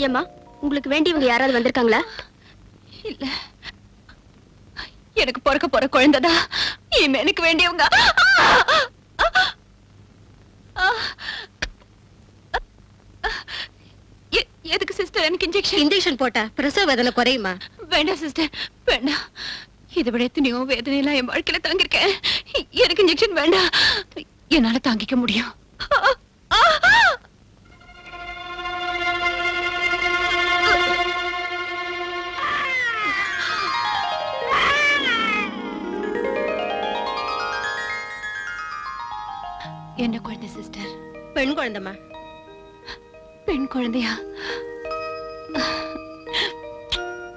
ஏம்மா, உங்களுக்கு வேண்டியவங்க யாராவது வந்திருக்காங்களா? இல்ல, எனக்கு பிறக்க போற குழந்தைதான் எனக்கு வேண்டியவங்க. எதுக்கு சிஸ்டர் எனக்கு இன்ஜெக்ஷன் போட்டா பிரசவ வேதனை குறையுமா? வேண்டாம் சிஸ்டர், வேண்டாம். இதை விட எத்தனையோ வேதனையெல்லாம் என் வாழ்க்கையில தாங்கிருக்கேன். எனக்கு இன்ஜெக்ஷன் வேண்டாம். என்னால தாங்கிக்க முடியும். என்ன குழந்தை சிஸ்டர்? பெண் குழந்தைமா. பெண் குழந்தையா?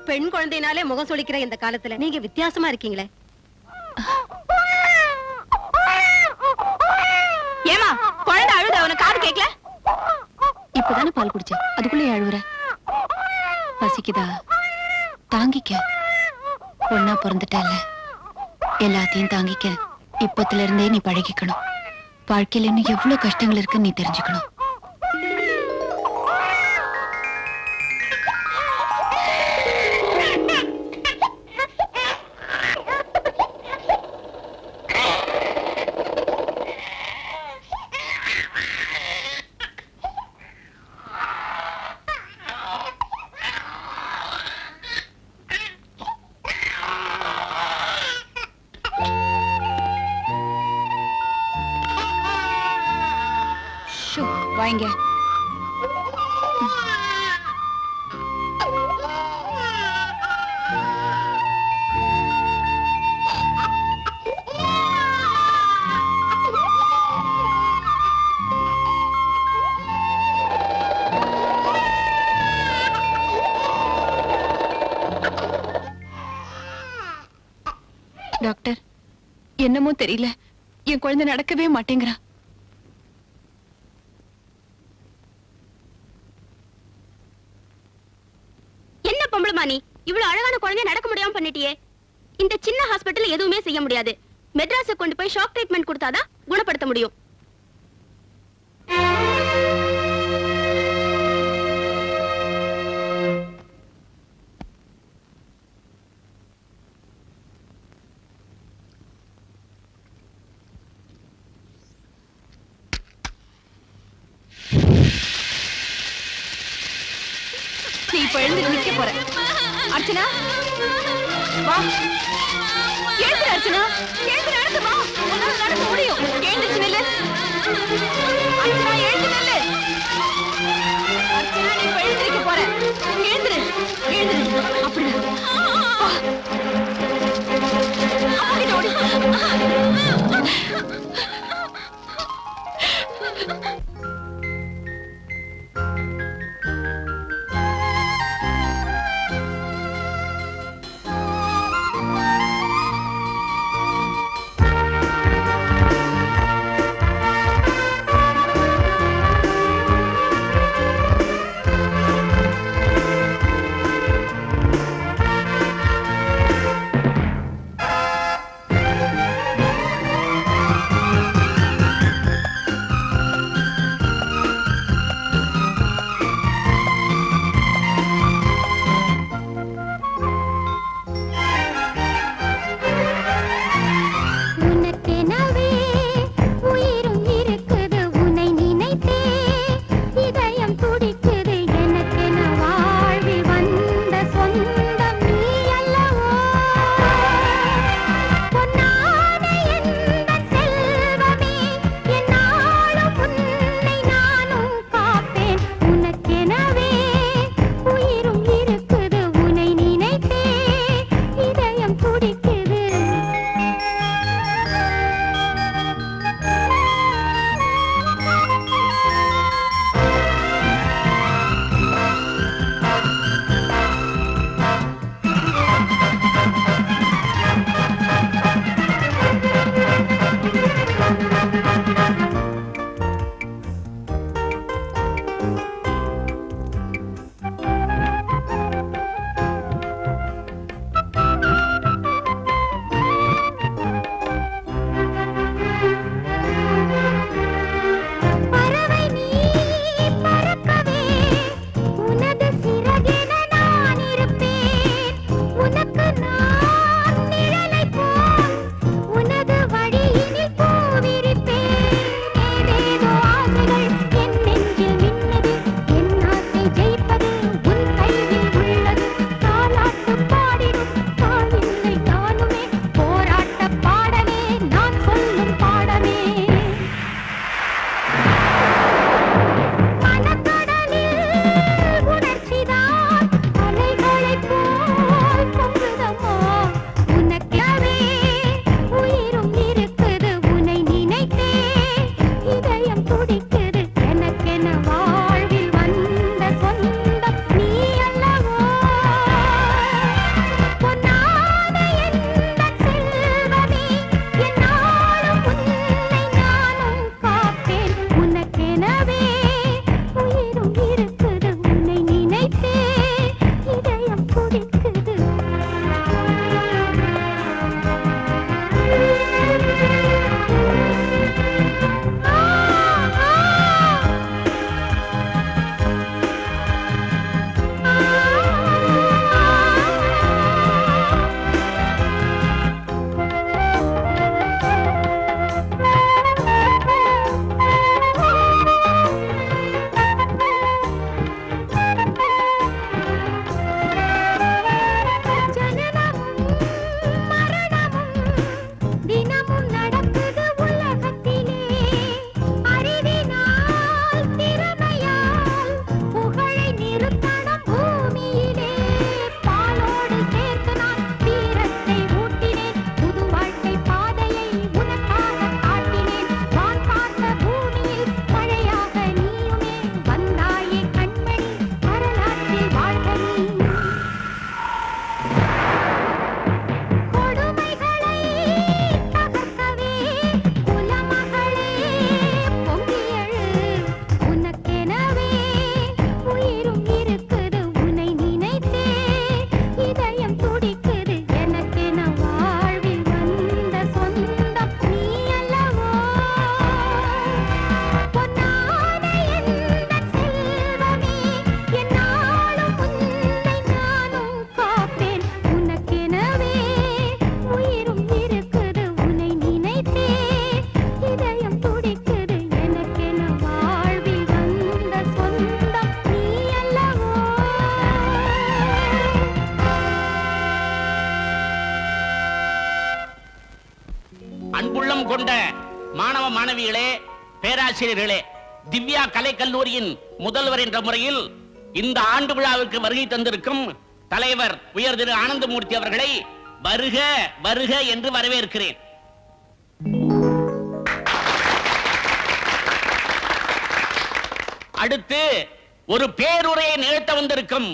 பெண் குழந்தைனாலே முகம் சொலிக்கிற இந்த காலத்துல நீங்க வித்தியாசமா இருக்கீங்களே. ஏமா குழந்தை அழுத அவன காது கேட்கல? இப்பதானே பால் குடிச்ச, அதுக்குள்ளே அழுவுற? பசிக்குதா? தாங்கிக்க. பொண்ணா பிறந்துட்டல, எல்லாத்தையும் தாங்கிக்க. இப்பத்துல இருந்தே நீ பழகிக்கணும். வாழ்க்கையில இன்னும் எவ்வளவு கஷ்டங்கள் இருக்குன்னு நீ தெரிஞ்சுக்கணும். வாங்க. டாக்டர், என்னமோ தெரியல, என் குழந்தை நடக்கவே மாட்டேங்கிறா. நீ இவ்வளவு அழகான குழந்தைய நடக்க முடியாம பண்ணிட்டியே. இந்த சின்ன ஹாஸ்பிடல்ல எதுவுமே செய்ய முடியாது. மெட்ராஸை கொண்டு போய் ஷாக் ட்ரீட்மெண்ட் கொடுத்தாதான் குணப்படுத்த முடியும். நீ இப்ப எழுந்து நிக்க போற. அர்ச்சனா வா, எழுந்துரு. அர்ச்சனா எழுந்து நடந்து வா, உன்னால நடக்க முடியும். எழுந்துச்சு நில்லு. அர்ச்சனா எழுந்து நில்லு. அர்ச்சனா நீ இப்ப எழுந்து நிக்க போற. எழுந்துரு, எழுந்துரு. அப்படி வா, அப்படி ஓடி. மாணவ மாணவிகளே, பேராசிரியர்களே, திவ்யா கலை கல்லூரியின் முதல்வர் என்ற முறையில் இந்த ஆண்டு விழாவிற்கு வருகை தந்திருக்கும் தலைவர் உயர் திரு ஆனந்தமூர்த்தி அவர்களை வருக வருக என்று வரவேற்கிறேன். அடுத்து ஒரு பேருரையை நிகழ்த்த வந்திருக்கும்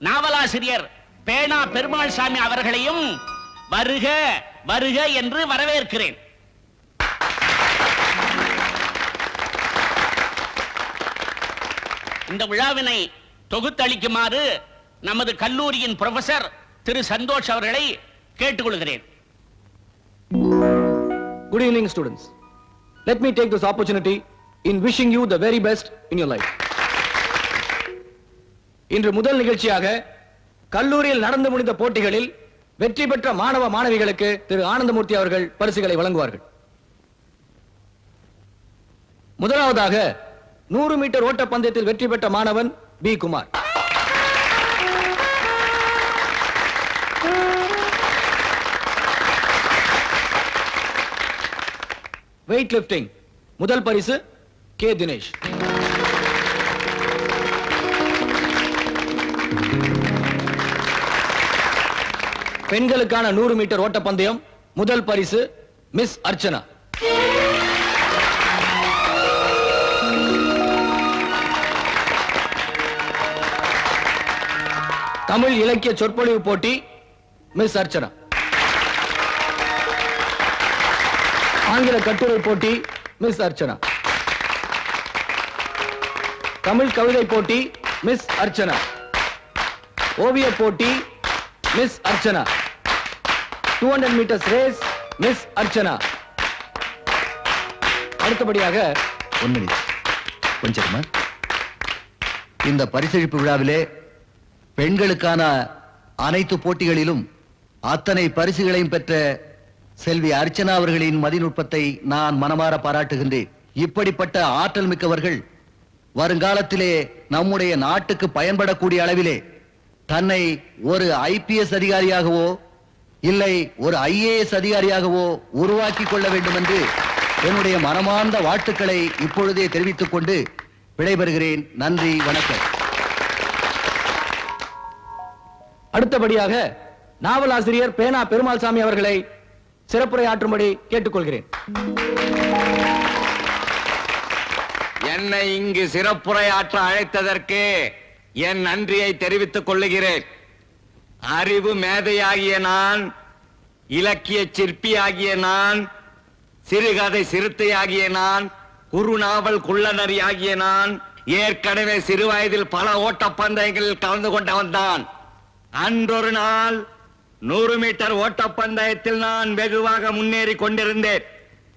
நாவலாசிரியர் பேனா பெருமாள் சாமி அவர்களையும் வருக வருக என்று வரவேற்கிறேன். இந்த விழாவினை தொகுத்தளிக்குமாறு நமது கல்லூரியின் புரொஃபசர் திரு சந்தோஷ் அவர்களை கேட்டுக்கொள்கிறேன். Good evening, students. Let me take this opportunity in wishing you the very best in your life. இன்று முதல் நிகழ்ச்சியாக கல்லூரியில் நடந்து முடிந்த போட்டிகளில் வெற்றி பெற்ற மாணவ மாணவிகளுக்கு திரு ஆனந்தமூர்த்தி அவர்கள் பரிசுகளை வழங்குவார்கள். முதலாவதாக 100 மீட்டர் ஓட்ட பந்தயத்தில் வெற்றி பெற்ற மாணவன் பி குமார். வெயிட் லிப்டிங் முதல் பரிசு கே தினேஷ். பெண்களுக்கான 100 மீட்டர் ஓட்ட பந்தயம் முதல் பரிசு மிஸ் அர்ச்சனா. தமிழ் இலக்கிய சொற்பொழிவு போட்டி மிஸ் அர்ச்சனா. ஆங்கில கட்டுரை போட்டி மிஸ் அர்ச்சனா. தமிழ் கவிதை போட்டி மிஸ் அர்ச்சனா. ஓவிய போட்டி miss Archana. 200 metres race miss Archana. அடுத்தபடியாக கொஞ்சமா இந்த பரிசளிப்பு விழாவிலே பெண்களுக்கான அனைத்து போட்டிகளிலும் அத்தனை பரிசுகளையும் பெற்ற செல்வி அர்ச்சனா அவர்களின் மதிநுட்பத்தை நான் மனமாற பாராட்டுகின்றேன். இப்படிப்பட்ட ஆற்றல் மிக்கவர்கள் வருங்காலத்திலே நம்முடைய நாட்டுக்கு பயன்படக்கூடிய அளவிலே தன்னை ஒரு IPS அதிகாரியாகவோ இல்லை ஒரு IAS அதிகாரியாகவோ உருவாக்கிக் கொள்ள வேண்டும் என்று என்னுடைய மனமார்ந்த வாழ்த்துக்களை இப்பொழுதே தெரிவித்துக் கொண்டு விடைபெறுகிறேன். நன்றி, வணக்கம். அடுத்தபடியாக நாவலாசிரியர் பேனா பெருமாள் சாமி அவர்களை சிறப்புரை ஆற்றும்படி கேட்டுக்கொள்கிறேன். என்னை இங்கு சிறப்புரையாற்ற அழைத்ததற்கு என் நன்றியை தெரிவித்துக் கொள்ளுகிறேன். அறிவு மேதையாகிய நான், இலக்கிய சிற்பியாகிய நான், சிறுகதை சிறுத்தையாகிய நான், குறுநாவல் குள்ளநரி ஆகிய நான் ஏற்கனவே சிறு வயதில் பல ஓட்டப்பந்தயங்களில் கலந்து கொண்டவன் தான். அன்றொரு நாள் 100 மீட்டர் ஓட்டப்பந்தயத்தில் நான் வெகுவாக முன்னேறி கொண்டிருந்தேன்.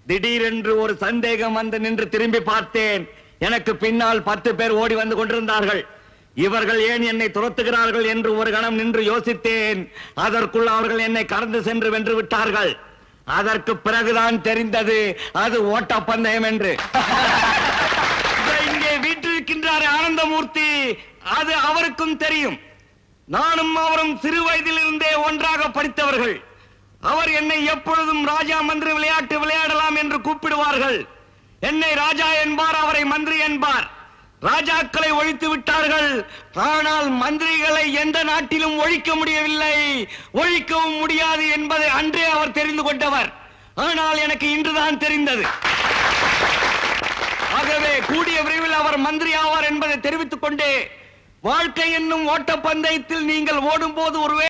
திடீரென்று ஒரு சந்தேகம் வந்து நின்று திரும்பி பார்த்தேன். எனக்கு பின்னால் 10 பேர் ஓடி வந்து கொண்டிருந்தார்கள். இவர்கள் ஏன் என்னை துரத்துகிறார்கள் என்று ஒரு கணம் நின்று யோசித்தேன். அதற்குள் அவர்கள் என்னை கடந்து சென்று வென்று விட்டார்கள். அதற்கு பிறகுதான் தெரிந்தது அது ஓட்டப்பந்தயம் என்று. இங்கே வீட்டிருக்கின்றார் ஆனந்தமூர்த்தி, அது அவருக்கும் தெரியும். நானும் அவரும் சிறு வயதில் இருந்தே ஒன்றாக படித்தவர்கள். அவர் என்னை எப்பொழுதும் ராஜா மந்திரி விளையாட்டு விளையாடலாம் என்று கூப்பிடுவார்கள். என்னை ராஜா என்பார், அவரை மந்திரி என்பார். ராஜாக்களை ஒழித்து விட்டார்கள், ஆனால் மந்திரிகளை எந்த நாட்டிலும் ஒழிக்க முடியவில்லை, ஒழிக்கவும் முடியாது என்பதை அன்றே அவர் தெரிந்து கொண்டவர். ஆனால் எனக்கு இன்றுதான் தெரிந்தது. ஆகவே கூடிய விரைவில் அவர் மந்திரி ஆவார் என்பதை தெரிவித்துக் கொண்டே, வாழ்க்கை என்னும் ஓட்டப்பந்தயத்தில் நீங்கள் ஓடும் போது ஒருவே